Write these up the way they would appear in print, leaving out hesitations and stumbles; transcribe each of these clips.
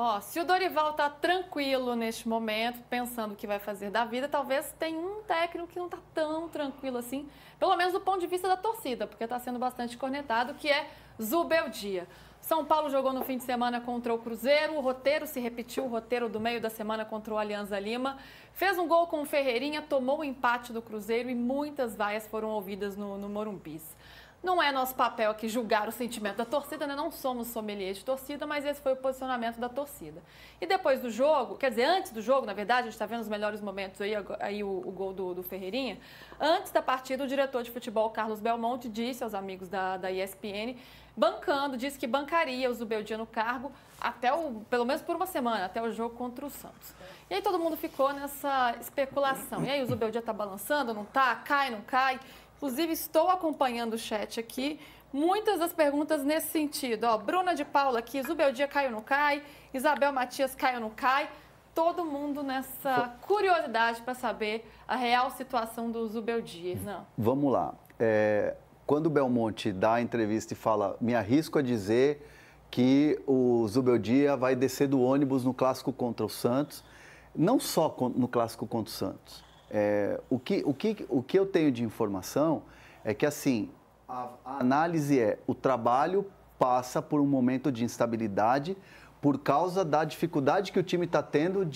Ó, se o Dorival tá tranquilo neste momento, pensando o que vai fazer da vida, talvez tenha um técnico que não tá tão tranquilo assim, pelo menos do ponto de vista da torcida, porque tá sendo bastante cornetado, que é Zubeldia. São Paulo jogou no fim de semana contra o Cruzeiro, o roteiro se repetiu, o roteiro do meio da semana contra o Alianza Lima. Fez um gol com o Ferreirinha, tomou o empate do Cruzeiro e muitas vaias foram ouvidas no Morumbi. Não é nosso papel aqui julgar o sentimento da torcida, né? Não somos sommelier de torcida, mas esse foi o posicionamento da torcida. E depois do jogo, quer dizer, antes do jogo, na verdade, a gente está vendo os melhores momentos aí o gol do Ferreirinha. Antes da partida, o diretor de futebol, Carlos Belmonte, disse aos amigos da ESPN, disse que bancaria o Zubeldia no cargo pelo menos por uma semana, até o jogo contra o Santos. E aí todo mundo ficou nessa especulação. E aí o Zubeldia está balançando, não está? Cai, não cai? Inclusive, estou acompanhando o chat aqui, muitas das perguntas nesse sentido. Ó, Bruna de Paula aqui, Zubeldia cai ou não cai? Isabel Matias cai ou não cai? Todo mundo nessa curiosidade para saber a real situação do Zubeldia. Não. Vamos lá. Quando o Belmonte dá a entrevista e fala, me arrisco a dizer que o Zubeldia vai descer do ônibus no clássico contra o Santos, não só no clássico contra o Santos. O que eu tenho de informação é que, assim, a análise o trabalho passa por um momento de instabilidade por causa da dificuldade que o time está tendo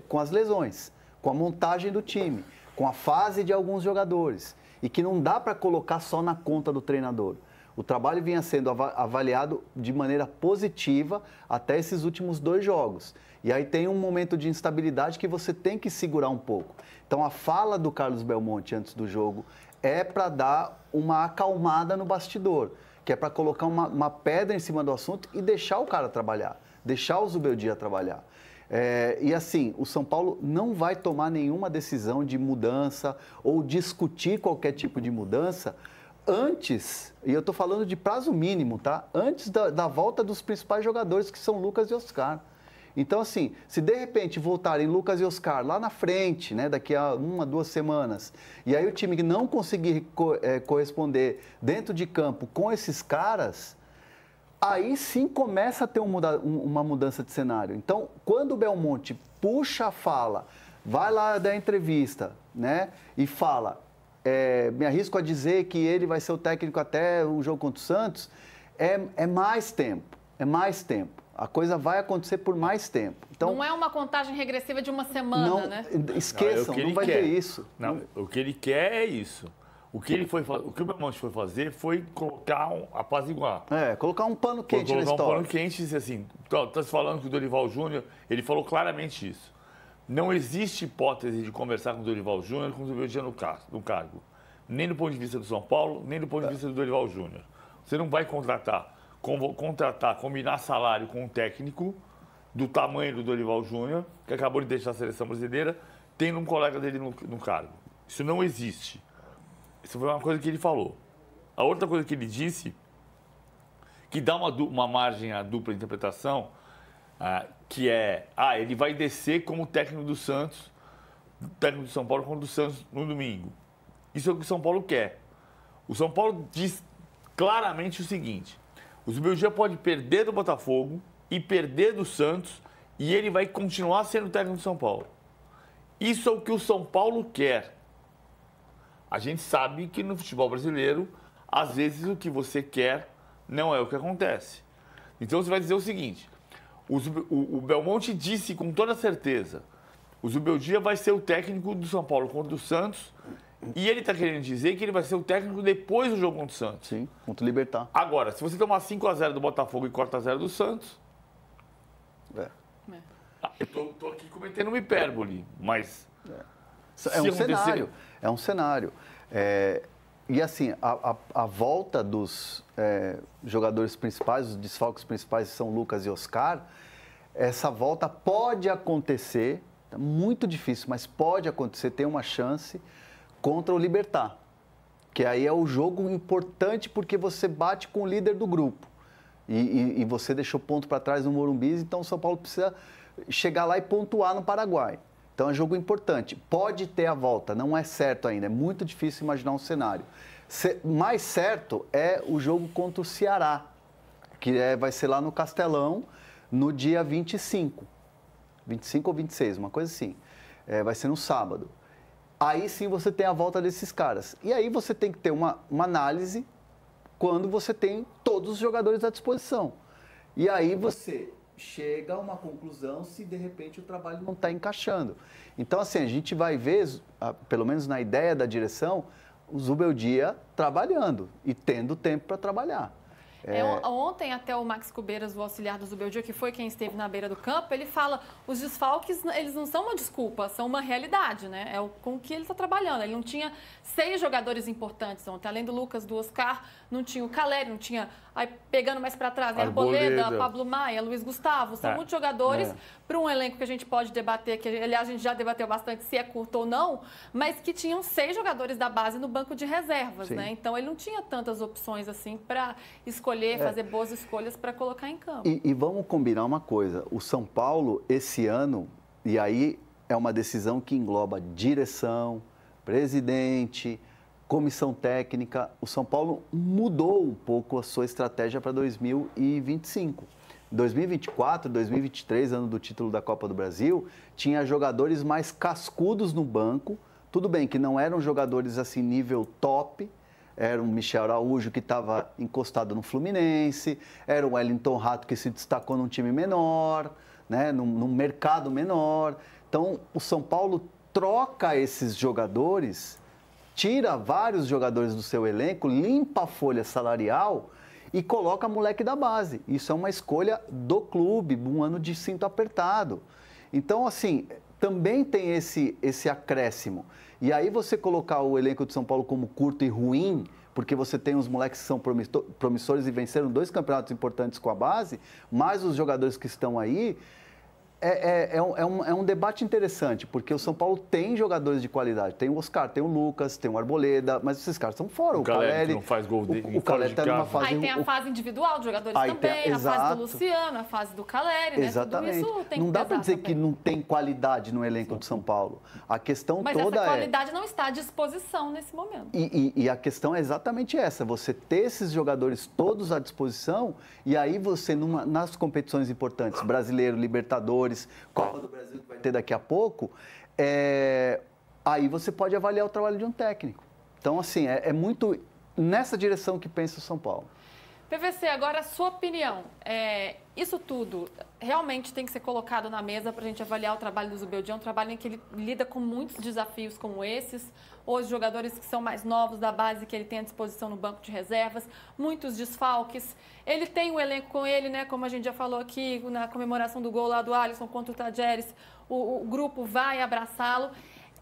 com as lesões, com a montagem do time, com a fase de alguns jogadores, e que não dá para colocar só na conta do treinador. O trabalho vinha sendo avaliado de maneira positiva até esses últimos 2 jogos. E aí tem um momento de instabilidade que você tem que segurar um pouco. Então, a fala do Carlos Belmonte antes do jogo é para dar uma acalmada no bastidor, que é para colocar uma pedra em cima do assunto e deixar o cara trabalhar, deixar o Zubeldia trabalhar. E assim, o São Paulo não vai tomar nenhuma decisão de mudança ou discutir qualquer tipo de mudança antes, e eu estou falando de prazo mínimo, tá? Antes da volta dos principais jogadores, que são Lucas e Oscar. Então, assim, se de repente voltarem Lucas e Oscar lá na frente, né, daqui a 1, 2 semanas, e aí o time não conseguir corresponder dentro de campo com esses caras, aí sim começa a ter uma mudança de cenário. Então, quando o Belmonte puxa a fala, vai lá dar entrevista, né, e fala, me arrisco a dizer que ele vai ser o técnico até o jogo contra o Santos, é mais tempo, A coisa vai acontecer por mais tempo. Então, não é uma contagem regressiva de uma semana, né? Esqueçam, não vai ter isso. Não, o que ele quer é isso. O que o Belmonte foi fazer foi apaziguar. Colocar um pano quente na história. Colocar um pano quente e dizer assim, está se falando com o Dorival Júnior, ele falou claramente isso. Não existe hipótese de conversar com o Dorival Júnior com o Zubeldia no cargo. Nem do ponto de vista do São Paulo, nem do ponto de vista do Dorival Júnior. Você não vai combinar salário com um técnico do tamanho do Dorival Júnior, que acabou de deixar a seleção brasileira, tendo um colega dele no cargo. Isso não existe. Isso foi uma coisa que ele falou. A outra coisa que ele disse, que dá uma margem à dupla interpretação, que ele vai descer como técnico do Santos, técnico do São Paulo contra o Santos no domingo. Isso é o que o São Paulo quer. O São Paulo diz claramente o seguinte, o Zubeldia pode perder do Botafogo e perder do Santos e ele vai continuar sendo técnico do São Paulo. Isso é o que o São Paulo quer. A gente sabe que no futebol brasileiro, às vezes o que você quer não é o que acontece. Então você vai dizer o seguinte, o Belmonte disse com toda certeza, o Zubeldia vai ser o técnico do São Paulo contra o Santos e ele está querendo dizer que ele vai ser o técnico depois do jogo contra o Santos. Sim, contra o Libertad. Agora, se você tomar 5-0 do Botafogo e 4-0 do Santos... Eu estou aqui cometendo uma hipérbole, mas... É um cenário. E assim, a volta dos jogadores principais, os desfalques principais são Lucas e Oscar, essa volta pode acontecer, é muito difícil, mas pode acontecer, tem uma chance contra o Libertad, que aí é o jogo importante porque você bate com o líder do grupo e você deixou ponto para trás no Morumbi, então o São Paulo precisa chegar lá e pontuar no Paraguai. Então é um jogo importante. Pode ter a volta, não é certo ainda, é muito difícil imaginar um cenário. Mais certo é o jogo contra o Ceará, que vai ser lá no Castelão, no dia 25 ou 26, uma coisa assim. Vai ser no sábado. Aí sim você tem a volta desses caras. E aí você tem que ter uma análise quando você tem todos os jogadores à disposição. E aí você chega a uma conclusão se de repente o trabalho não está encaixando. Então, assim, a gente vai ver, pelo menos na ideia da direção, o Zubeldia trabalhando e tendo tempo para trabalhar. Ontem até o Max Cubeiras, o auxiliar do Zubeldia, que foi quem esteve na beira do campo, ele fala, os desfalques, eles não são uma desculpa, são uma realidade, né? Com o que ele está trabalhando. Ele não tinha 6 jogadores importantes ontem, além do Lucas, do Oscar, não tinha o Caleri, não tinha, aí pegando mais para trás, Arboleda, Pablo Maia, Luiz Gustavo, são muitos jogadores para um elenco que a gente pode debater, que aliás a gente já debateu bastante se é curto ou não, mas que tinham 6 jogadores da base no banco de reservas, né? Então ele não tinha tantas opções assim para escolher, fazer boas escolhas para colocar em campo. E vamos combinar uma coisa, o São Paulo esse ano, e aí é uma decisão que engloba direção, presidente, comissão técnica, o São Paulo mudou um pouco a sua estratégia para 2025. 2024, 2023, ano do título da Copa do Brasil, tinha jogadores mais cascudos no banco, tudo bem que não eram jogadores assim nível top, era o Michel Araújo, que estava encostado no Fluminense, era o Wellington Rato, que se destacou num time menor, né, num mercado menor. Então, o São Paulo troca esses jogadores, tira vários jogadores do seu elenco, limpa a folha salarial e coloca moleque da base. Isso é uma escolha do clube, um ano de cinto apertado. Então, assim, também tem esse acréscimo. E aí você colocar o elenco de São Paulo como curto e ruim, porque você tem os moleques que são promissores e venceram 2 campeonatos importantes com a base, mais os jogadores que estão aí, é um debate interessante, porque o São Paulo tem jogadores de qualidade. Tem o Oscar, tem o Lucas, tem o Arboleda, mas esses caras estão fora. O Caleri não faz gol dele. O Caleri está numa fase... Aí tem a fase individual de jogadores também, a fase do Luciano, a fase do Caleri, né? Exatamente. Tudo isso tem não que dá para dizer também. que não tem qualidade no elenco de São Paulo. A questão mas toda essa qualidade não está à disposição nesse momento. E a questão é exatamente essa, você ter esses jogadores todos à disposição e aí você, nas competições importantes, Brasileiro, Libertadores, Copa do Brasil que vai ter daqui a pouco, aí você pode avaliar o trabalho de um técnico. Então, assim, é muito nessa direção que pensa o São Paulo. PVC, agora a sua opinião. Isso tudo realmente tem que ser colocado na mesa para a gente avaliar o trabalho do Zubeldia, é um trabalho em que ele lida com muitos desafios como esses, os jogadores que são mais novos da base que ele tem à disposição no banco de reservas, muitos desfalques. Ele tem o elenco com ele, né? Como a gente já falou aqui, na comemoração do gol lá do Alisson contra o Tadjeres, o grupo vai abraçá-lo.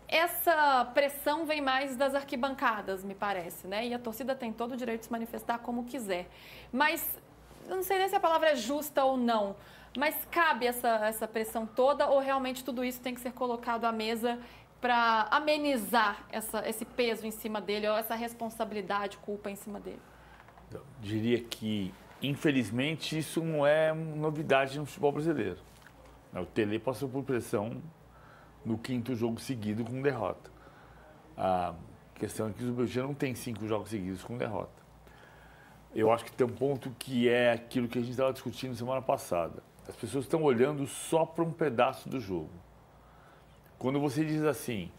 Essa pressão vem mais das arquibancadas, me parece, né? E a torcida tem todo o direito de se manifestar como quiser. Mas, eu não sei nem se a palavra é justa ou não, mas cabe essa pressão toda ou realmente tudo isso tem que ser colocado à mesa para amenizar esse peso em cima dele ou essa responsabilidade, culpa em cima dele? Eu diria que, infelizmente, isso não é novidade no futebol brasileiro. O Tele passou por pressão no 5º jogo seguido com derrota. A questão é que o Zubeldia não tem 5 jogos seguidos com derrota. Eu acho que tem um ponto que é aquilo que a gente estava discutindo semana passada. As pessoas estão olhando só para um pedaço do jogo. Quando você diz assim,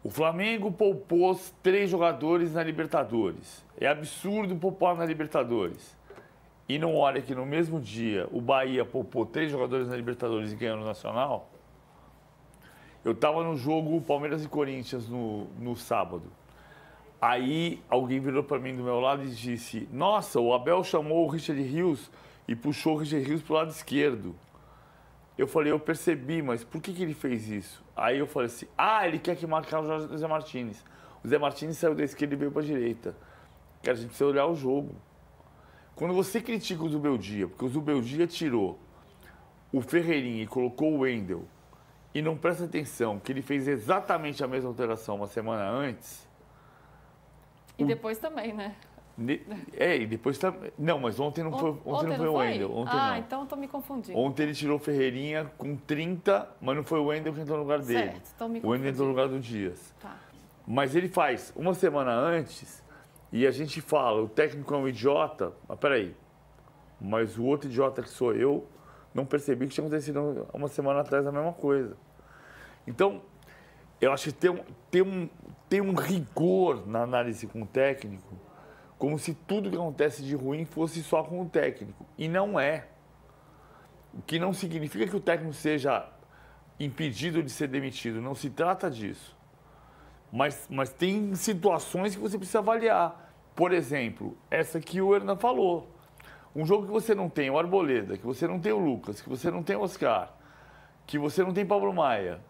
o Flamengo poupou 3 jogadores na Libertadores. É absurdo poupar na Libertadores. E não olha que no mesmo dia o Bahia poupou 3 jogadores na Libertadores e ganhou no Nacional. Eu estava no jogo Palmeiras e Corinthians no sábado. Aí alguém virou para mim do meu lado e disse, nossa, o Abel chamou o Richard Rios e puxou o Richard Rios para o lado esquerdo. Eu falei, eu percebi, mas por que ele fez isso? Aí eu falei assim, ele quer que marcar o Zé Martínez. O Zé Martínez saiu da esquerda e veio para a direita. Cara, a gente precisa olhar o jogo. Quando você critica o Zubeldia, porque o Zubeldia tirou o Ferreirinha e colocou o Wendel, e não presta atenção que ele fez exatamente a mesma alteração uma semana antes... E depois também, né? E depois também... Não, mas ontem não foi o Wendel. Ontem não. Então eu estou me confundindo. Ontem ele tirou o Ferreirinha com 30, mas não foi o Wendel que entrou no lugar dele. Certo, então me confundindo. O Wendel entrou no lugar do Dias. Tá. Mas ele faz uma semana antes e a gente fala, o técnico é um idiota, mas peraí, mas o outro idiota que sou eu não percebi que tinha acontecido uma semana atrás a mesma coisa. Então, eu acho que tem um rigor na análise com o técnico, como se tudo que acontece de ruim fosse só com o técnico. E não é. O que não significa que o técnico seja impedido de ser demitido. Não se trata disso. Mas tem situações que você precisa avaliar. Por exemplo, essa que o Hernan falou. Um jogo que você não tem o Arboleda, que você não tem o Lucas, que você não tem o Oscar, que você não tem Pablo Maia.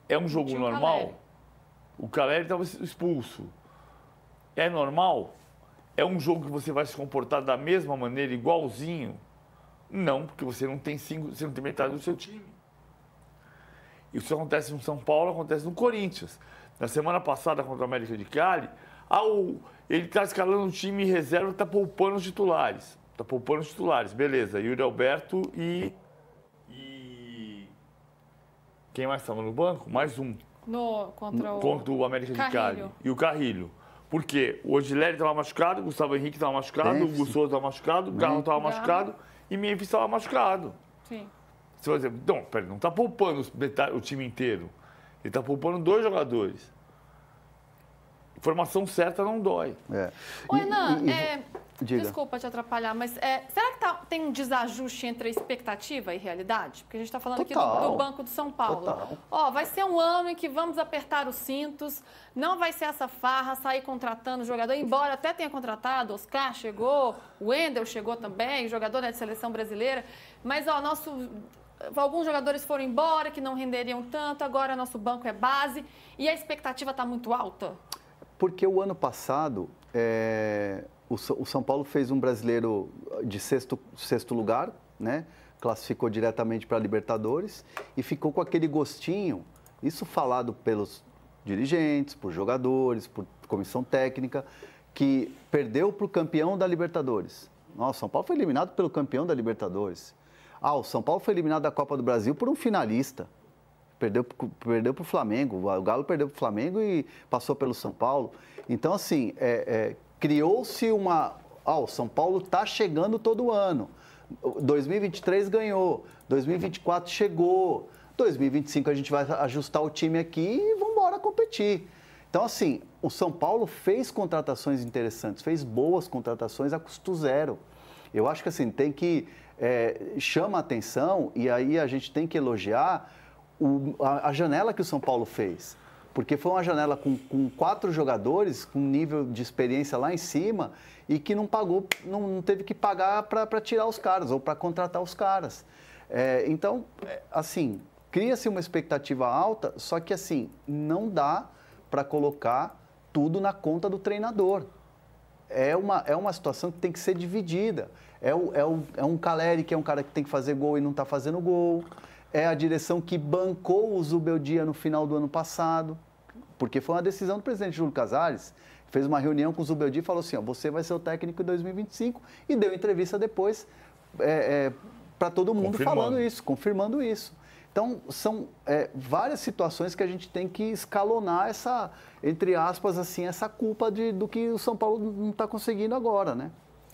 É um jogo normal? O Caleri estava expulso. É normal? É um jogo que você vai se comportar da mesma maneira, igualzinho? Não, porque você não tem metade do seu time. Isso acontece no São Paulo, acontece no Corinthians. Na semana passada, contra o América de Cali, ele está escalando um time reserva que está poupando os titulares. Está poupando os titulares, beleza. Yuri Alberto e... Quem mais estava no banco? Mais um. Contra o América de Cali. E o Carrilho. Por quê? O Odileri estava machucado, o Gustavo Henrique estava machucado, o Gustavo estava machucado, o Garro estava machucado e Memphis estava machucado. Sim. Você vai dizer, não, peraí, não está poupando o time inteiro. Ele está poupando 2 jogadores. Informação certa não dói. Ô, Hernan, desculpa te atrapalhar, mas será que tem um desajuste entre a expectativa e realidade? Porque a gente está falando aqui do Banco do São Paulo. Vai ser um ano em que vamos apertar os cintos, não vai ser essa farra, sair contratando jogador, embora até tenha contratado, Oscar chegou, o Wendel chegou também, jogador de seleção brasileira, mas alguns jogadores foram embora que não renderiam tanto, agora nosso banco é base e a expectativa está muito alta? Porque o ano passado, o São Paulo fez um brasileiro de sexto lugar, né? Classificou diretamente para a Libertadores e ficou com aquele gostinho, isso falado pelos dirigentes, por jogadores, por comissão técnica, que perdeu para o campeão da Libertadores. Nossa, o São Paulo foi eliminado pelo campeão da Libertadores. O São Paulo foi eliminado da Copa do Brasil por um finalista. Perdeu para o Flamengo, o Galo perdeu para o Flamengo e passou pelo São Paulo. Então, assim, criou-se o São Paulo está chegando todo ano. 2023 ganhou, 2024 chegou, 2025 a gente vai ajustar o time aqui e vamos embora competir. Então, assim, o São Paulo fez contratações interessantes, fez boas contratações a custo zero. Eu acho que, assim, tem que... chama a atenção e aí a gente tem que elogiar a janela que o São Paulo fez, porque foi uma janela com 4 jogadores, com nível de experiência lá em cima e que não teve que pagar para tirar os caras ou para contratar os caras. Então, assim, cria-se uma expectativa alta, só que, assim, não dá para colocar tudo na conta do treinador. É uma situação que tem que ser dividida. É um Caleri, que é um cara que tem que fazer gol e não está fazendo gol. É a direção que bancou o Zubeldia no final do ano passado, porque foi uma decisão do presidente Júlio Casares, fez uma reunião com o Zubeldia e falou assim, você vai ser o técnico em 2025, e deu entrevista depois para todo mundo confirmando isso. Então, são várias situações que a gente tem que escalonar essa, entre aspas, assim, essa culpa do que o São Paulo não está conseguindo agora, né?